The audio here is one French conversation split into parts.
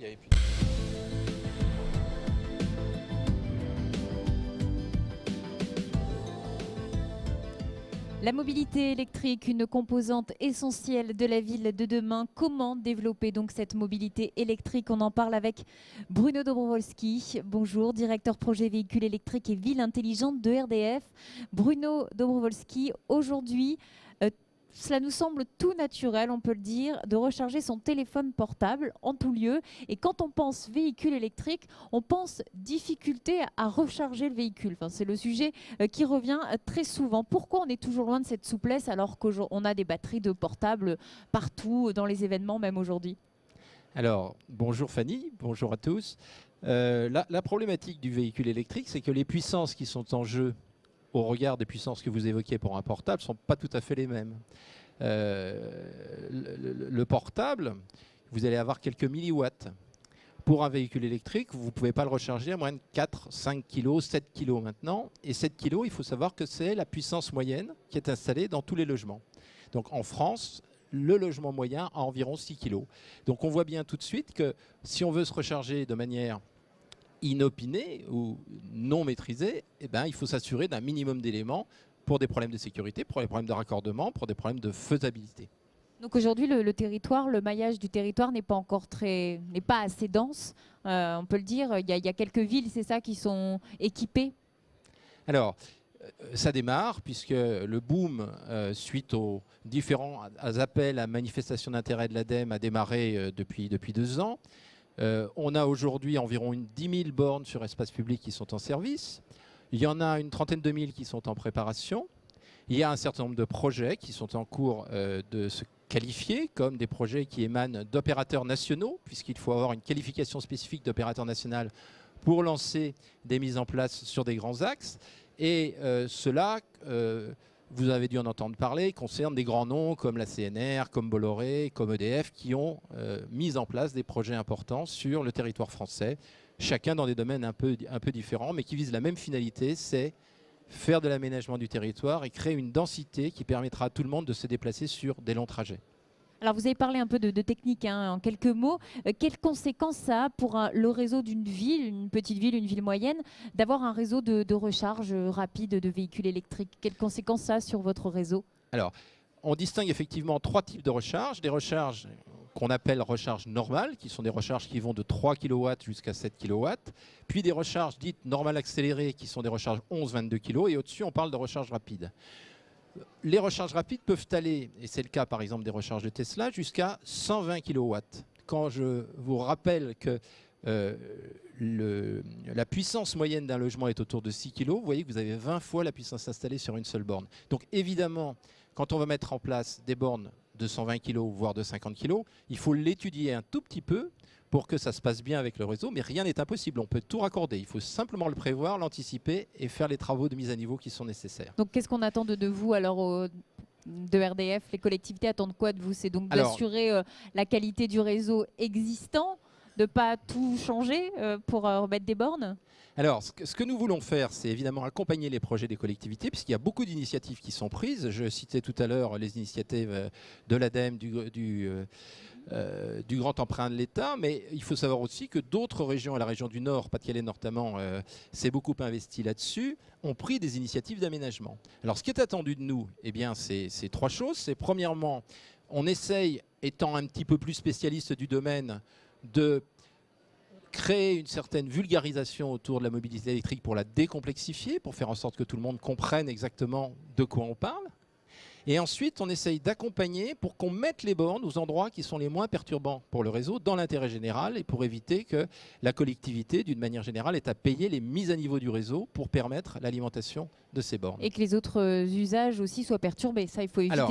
y avait plus. La mobilité électrique, une composante essentielle de la ville de demain. Comment développer donc cette mobilité électrique? On en parle avec Bruno Dobrowolski. Bonjour, directeur projet véhicules électriques et ville intelligente de RDF. Bruno Dobrowolski, aujourd'hui, cela nous semble tout naturel, on peut le dire, de recharger son téléphone portable en tout lieu. Et quand on pense véhicule électrique, on pense difficulté à recharger le véhicule. Enfin, c'est le sujet qui revient très souvent. Pourquoi on est toujours loin de cette souplesse alors qu'on a des batteries de portable partout dans les événements, même aujourd'hui? Alors, bonjour Fanny, bonjour à tous. La problématique du véhicule électrique, c'est que les puissances qui sont en jeu au regard des puissances que vous évoquiez pour un portable ne sont pas tout à fait les mêmes. Le portable, vous allez avoir quelques milliwatts. Pour un véhicule électrique, vous ne pouvez pas le recharger à moins de 4, 5 kg, 7 kg maintenant. Et 7 kg, il faut savoir que c'est la puissance moyenne qui est installée dans tous les logements. Donc en France, le logement moyen a environ 6 kg. Donc on voit bien tout de suite que si on veut se recharger de manière inopinée ou non maîtrisée, eh ben, il faut s'assurer d'un minimum d'éléments pour des problèmes de sécurité, pour des problèmes de raccordement, pour des problèmes de faisabilité. Donc aujourd'hui, le territoire, le maillage du territoire n'est pas encore n'est pas assez dense. On peut le dire, il y a quelques villes, c'est ça, qui sont équipées. Alors, ça démarre puisque le boom, suite aux différents appels à manifestation d'intérêt de l'ADEME, a démarré depuis 2 ans. On a aujourd'hui environ 10 000 bornes sur espace public qui sont en service. Il y en a une trentaine de mille qui sont en préparation. Il y a un certain nombre de projets qui sont en cours de se qualifier comme des projets qui émanent d'opérateurs nationaux, puisqu'il faut avoir une qualification spécifique d'opérateur national pour lancer des mises en place sur des grands axes. Et cela, vous avez dû en entendre parler, concerne des grands noms comme la CNR, comme Bolloré, comme EDF, qui ont mis en place des projets importants sur le territoire français, chacun dans des domaines un peu différents, mais qui visent la même finalité, c'est faire de l'aménagement du territoire et créer une densité qui permettra à tout le monde de se déplacer sur des longs trajets. Alors vous avez parlé un peu de technique en quelques mots. Quelles conséquences ça a pour le réseau d'une ville, une petite ville, une ville moyenne, d'avoir un réseau de recharge rapide de véhicules électriques? Quelles conséquences ça a sur votre réseau? Alors, on distingue effectivement 3 types de recharge. Des recharges qu'on appelle recharges normales, qui sont des recharges qui vont de 3 kW jusqu'à 7 kW, puis des recharges dites normales accélérées, qui sont des recharges 11-22 kg, et au-dessus, on parle de recharge rapide. Les recharges rapides peuvent aller, et c'est le cas par exemple des recharges de Tesla, jusqu'à 120 kW. Quand je vous rappelle que la puissance moyenne d'un logement est autour de 6 kg, vous voyez que vous avez 20 fois la puissance installée sur une seule borne. Donc évidemment, quand on va mettre en place des bornes de 120 kg, voire de 50 kg, il faut l'étudier un tout petit peu pour que ça se passe bien avec le réseau, mais rien n'est impossible, on peut tout raccorder. Il faut simplement le prévoir, l'anticiper et faire les travaux de mise à niveau qui sont nécessaires. Donc qu'est-ce qu'on attend de vous alors de RDF? Les collectivités attendent quoi de vous? C'est donc d'assurer la qualité du réseau existant, de ne pas tout changer pour remettre des bornes? Alors, ce que nous voulons faire, c'est évidemment accompagner les projets des collectivités, puisqu'il y a beaucoup d'initiatives qui sont prises. Je citais tout à l'heure les initiatives de l'ADEME, du grand emprunt de l'État, mais il faut savoir aussi que d'autres régions, la région du Nord, Pas-de-Calais notamment, s'est beaucoup investi là-dessus, ont pris des initiatives d'aménagement. Alors, ce qui est attendu de nous, eh bien, c'est 3 choses. C'est premièrement, on essaye, étant un petit peu plus spécialiste du domaine, de créer une certaine vulgarisation autour de la mobilité électrique pour la décomplexifier, pour faire en sorte que tout le monde comprenne exactement de quoi on parle. Et ensuite, on essaye d'accompagner pour qu'on mette les bornes aux endroits qui sont les moins perturbants pour le réseau, dans l'intérêt général, et pour éviter que la collectivité, d'une manière générale, ait à payer les mises à niveau du réseau pour permettre l'alimentation de ces bornes. Et que les autres usages aussi soient perturbés, ça il faut éviter. Alors,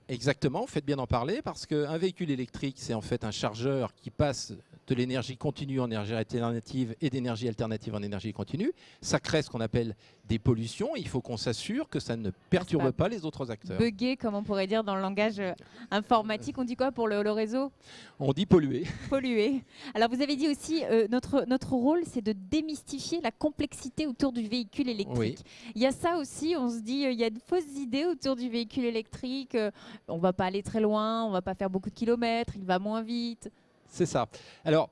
exactement, vous faites bien d'en parler, parce qu'un véhicule électrique, c'est en fait un chargeur qui passe de l'énergie continue en énergie alternative et d'énergie alternative en énergie continue. Ça crée ce qu'on appelle des pollutions. Il faut qu'on s'assure que ça ne perturbe pas les autres acteurs. Bugger, comme on pourrait dire dans le langage informatique. On dit quoi pour le réseau? On dit polluer. Polluer. Alors vous avez dit aussi, notre rôle, c'est de démystifier la complexité autour du véhicule électrique. Oui. Il y a ça aussi, on se dit, il y a de fausses idées autour du véhicule électrique. On ne va pas aller très loin, on ne va pas faire beaucoup de kilomètres, il va moins vite. C'est ça. Alors,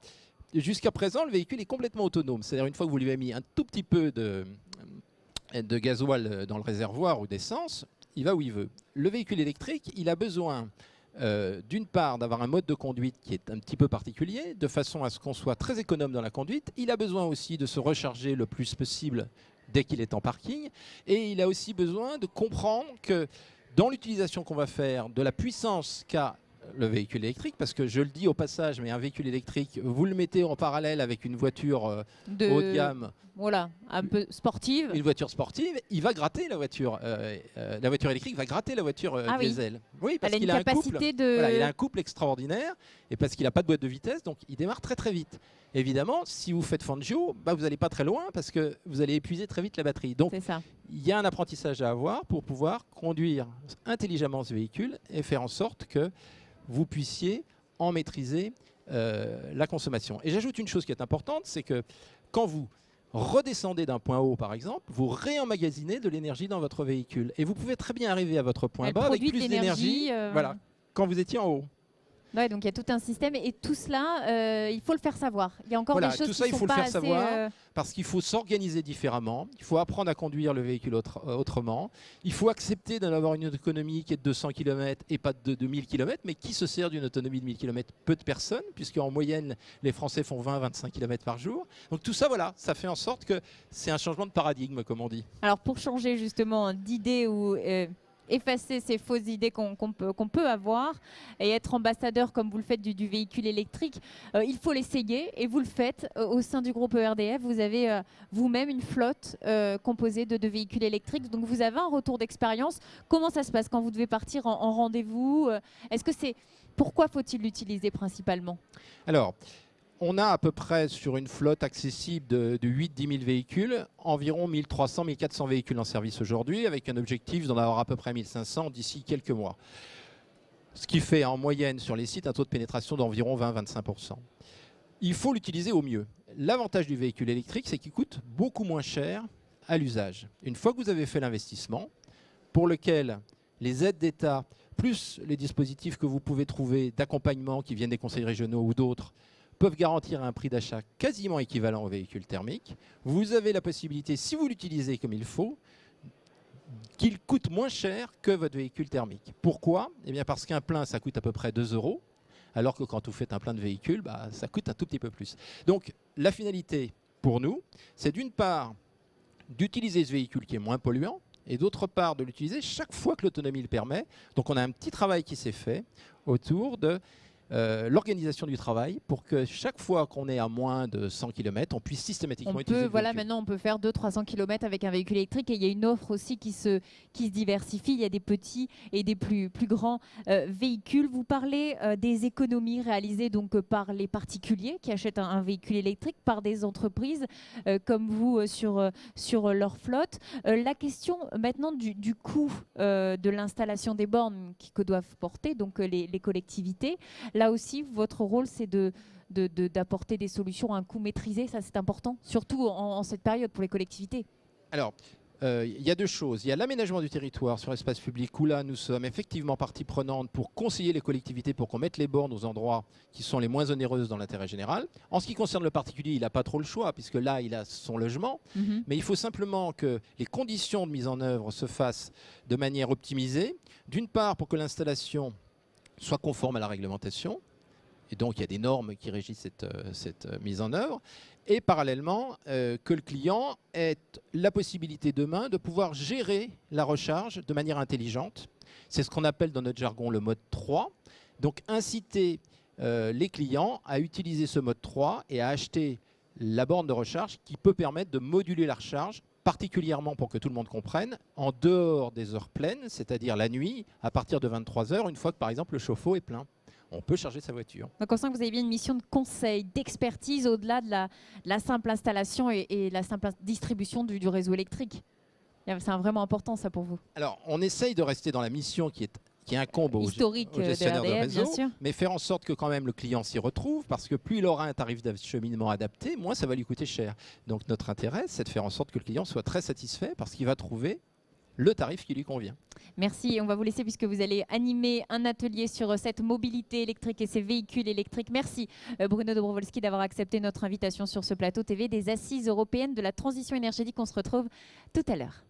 jusqu'à présent, le véhicule est complètement autonome. C'est-à-dire une fois que vous lui avez mis un tout petit peu de gasoil dans le réservoir ou d'essence, il va où il veut. Le véhicule électrique, il a besoin d'une part d'avoir un mode de conduite qui est un petit peu particulier, de façon à ce qu'on soit très économe dans la conduite. Il a besoin aussi de se recharger le plus possible dès qu'il est en parking. Et il a aussi besoin de comprendre que dans l'utilisation qu'on va faire de la puissance qu'a le véhicule électrique, parce que je le dis au passage, mais un véhicule électrique, vous le mettez en parallèle avec une voiture haut de gamme, voilà, un peu sportive. Une voiture sportive, il va gratter la voiture électrique va gratter la voiture diesel. Oui, parce qu'il a il a un couple extraordinaire et parce qu'il n'a pas de boîte de vitesse, donc il démarre très très vite. Évidemment, si vous faites Fangio, vous n'allez pas très loin parce que vous allez épuiser très vite la batterie. Donc, il y a un apprentissage à avoir pour pouvoir conduire intelligemment ce véhicule et faire en sorte que vous puissiez en maîtriser la consommation. Et j'ajoute une chose qui est importante, c'est que quand vous redescendez d'un point haut, par exemple, vous réemmagasinez de l'énergie dans votre véhicule. Et vous pouvez très bien arriver à votre point bas avec plus d'énergie quand vous étiez en haut. Ouais, donc il y a tout un système et tout cela, il faut le faire savoir. Il y a encore des choses qui sont pas assez... Parce qu'il faut s'organiser différemment, il faut apprendre à conduire le véhicule autrement, il faut accepter d'en avoir une autonomie qui est de 200 km et pas de 1000 km, mais qui se sert d'une autonomie de 1000 km? Peu de personnes, puisqu'en moyenne, les Français font 20-25 km par jour. Donc tout ça, voilà, ça fait en sorte que c'est un changement de paradigme, comme on dit. Alors pour changer justement d'idée ou... effacer ces fausses idées qu'on peut avoir et être ambassadeur comme vous le faites du véhicule électrique, il faut l'essayer et vous le faites au sein du groupe ERDF. Vous avez vous-même une flotte composée de véhicules électriques, donc vous avez un retour d'expérience. Comment ça se passe quand vous devez partir en rendez-vous? Pourquoi faut-il l'utiliser principalement? Alors, on a à peu près sur une flotte accessible de 8-10 000 véhicules, environ 1300-1400 véhicules en service aujourd'hui, avec un objectif d'en avoir à peu près 1500 d'ici quelques mois. Ce qui fait en moyenne sur les sites un taux de pénétration d'environ 20-25%. Il faut l'utiliser au mieux. L'avantage du véhicule électrique, c'est qu'il coûte beaucoup moins cher à l'usage. Une fois que vous avez fait l'investissement, pour lequel les aides d'État, plus les dispositifs que vous pouvez trouver d'accompagnement qui viennent des conseils régionaux ou d'autres, peuvent garantir un prix d'achat quasiment équivalent au véhicule thermique. Vous avez la possibilité, si vous l'utilisez comme il faut, qu'il coûte moins cher que votre véhicule thermique. Pourquoi? Eh bien parce qu'un plein, ça coûte à peu près 2 €, alors que quand vous faites un plein de véhicule, ça coûte un tout petit peu plus. Donc la finalité pour nous, c'est d'une part d'utiliser ce véhicule qui est moins polluant, et d'autre part de l'utiliser chaque fois que l'autonomie le permet. Donc on a un petit travail qui s'est fait autour de l'organisation du travail pour que chaque fois qu'on est à moins de 100 km, on puisse systématiquement utiliser le véhicule. Maintenant, on peut faire 200-300 km avec un véhicule électrique et il y a une offre aussi qui se diversifie. Il y a des petits et des plus grands véhicules. Vous parlez des économies réalisées donc par les particuliers qui achètent un véhicule électrique, par des entreprises comme vous sur leur flotte. La question maintenant du coût de l'installation des bornes que doivent porter donc les collectivités. Là aussi, votre rôle, c'est d'apporter des solutions à un coût maîtrisé. Ça, c'est important, surtout en cette période pour les collectivités. Alors, il y a deux choses. Il y a l'aménagement du territoire sur l'espace public où là, nous sommes effectivement partie prenante pour conseiller les collectivités pour qu'on mette les bornes aux endroits qui sont les moins onéreuses dans l'intérêt général. En ce qui concerne le particulier, il n'a pas trop le choix puisque là, il a son logement. Mais il faut simplement que les conditions de mise en œuvre se fassent de manière optimisée. D'une part, pour que l'installation soit conforme à la réglementation, et donc il y a des normes qui régissent cette mise en œuvre, et parallèlement que le client ait la possibilité demain de pouvoir gérer la recharge de manière intelligente. C'est ce qu'on appelle dans notre jargon le mode 3, donc inciter les clients à utiliser ce mode 3 et à acheter la borne de recharge qui peut permettre de moduler la recharge, particulièrement pour que tout le monde comprenne, en dehors des heures pleines, c'est-à-dire la nuit, à partir de 23 h, une fois que par exemple le chauffe-eau est plein. On peut charger sa voiture. Donc on sent que vous avez bien une mission de conseil, d'expertise au-delà de la simple installation et la simple distribution du réseau électrique. C'est vraiment important ça pour vous. Alors on essaye de rester dans la mission qui incombe au gestionnaire de réseau, mais faire en sorte que quand même le client s'y retrouve, parce que plus il aura un tarif d'acheminement adapté, moins ça va lui coûter cher. Donc notre intérêt, c'est de faire en sorte que le client soit très satisfait, parce qu'il va trouver le tarif qui lui convient. Merci, on va vous laisser puisque vous allez animer un atelier sur cette mobilité électrique et ces véhicules électriques. Merci Bruno Dobrowolski d'avoir accepté notre invitation sur ce plateau TV des Assises européennes de la transition énergétique. On se retrouve tout à l'heure.